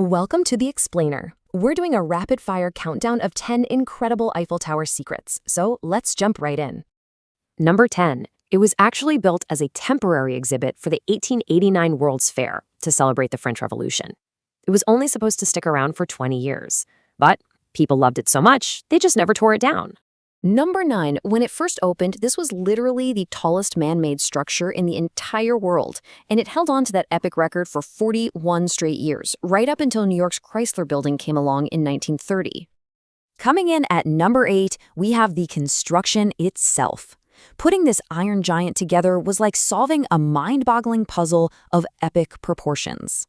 Welcome to the Explainer. We're doing a rapid-fire countdown of 10 incredible Eiffel Tower secrets, so let's jump right in. Number 10. It was actually built as a temporary exhibit for the 1889 World's Fair to celebrate the French Revolution. It was only supposed to stick around for 20 years, but people loved it so much, they just never tore it down. Number 9. When it first opened, this was literally the tallest man-made structure in the entire world, and it held on to that epic record for 41 straight years, right up until New York's Chrysler Building came along in 1930. Coming in at number 8, we have the construction itself. Putting this iron giant together was like solving a mind-boggling puzzle of epic proportions.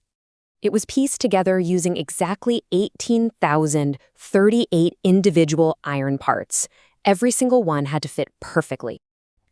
It was pieced together using exactly 18,038 individual iron parts. Every single one had to fit perfectly.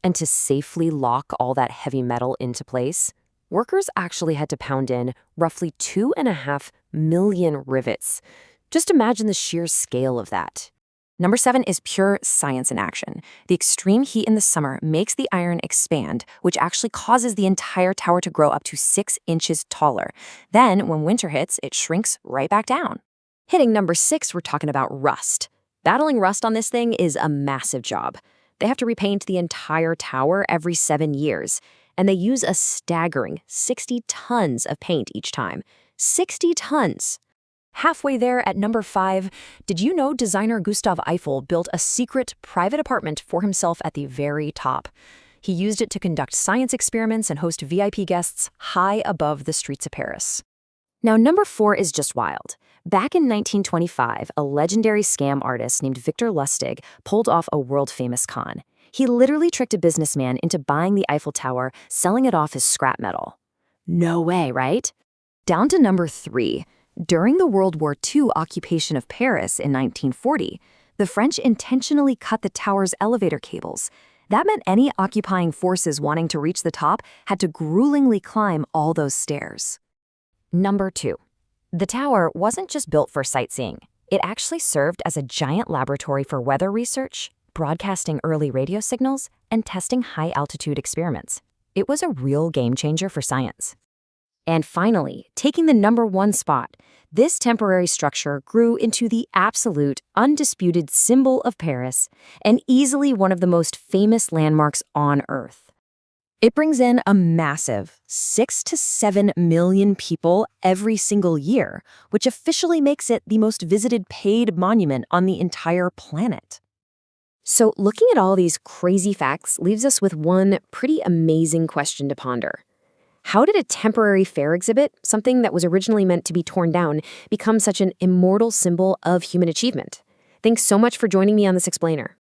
And to safely lock all that heavy metal into place, workers actually had to pound in roughly 2.5 million rivets. Just imagine the sheer scale of that. Number 7 is pure science in action. The extreme heat in the summer makes the iron expand, which actually causes the entire tower to grow up to 6 inches taller. Then, when winter hits, it shrinks right back down. Hitting number 6, we're talking about rust. Battling rust on this thing is a massive job. They have to repaint the entire tower every 7 years, and they use a staggering 60 tons of paint each time. 60 tons! Halfway there at number 5, did you know designer Gustave Eiffel built a secret private apartment for himself at the very top? He used it to conduct science experiments and host VIP guests high above the streets of Paris. Now, number 4 is just wild. Back in 1925, a legendary scam artist named Victor Lustig pulled off a world-famous con. He literally tricked a businessman into buying the Eiffel Tower, selling it off as scrap metal. No way, right? Down to number 3. During the World War II occupation of Paris in 1940, the French intentionally cut the tower's elevator cables. That meant any occupying forces wanting to reach the top had to gruelingly climb all those stairs. Number 2. The tower wasn't just built for sightseeing. It actually served as a giant laboratory for weather research, broadcasting early radio signals, and testing high-altitude experiments. It was a real game-changer for science. And finally, taking the number 1 spot, this temporary structure grew into the absolute, undisputed symbol of Paris and easily one of the most famous landmarks on Earth. It brings in a massive 6 to 7 million people every single year, which officially makes it the most visited paid monument on the entire planet. So looking at all these crazy facts leaves us with one pretty amazing question to ponder. How did a temporary fair exhibit, something that was originally meant to be torn down, become such an immortal symbol of human achievement? Thanks so much for joining me on this explainer.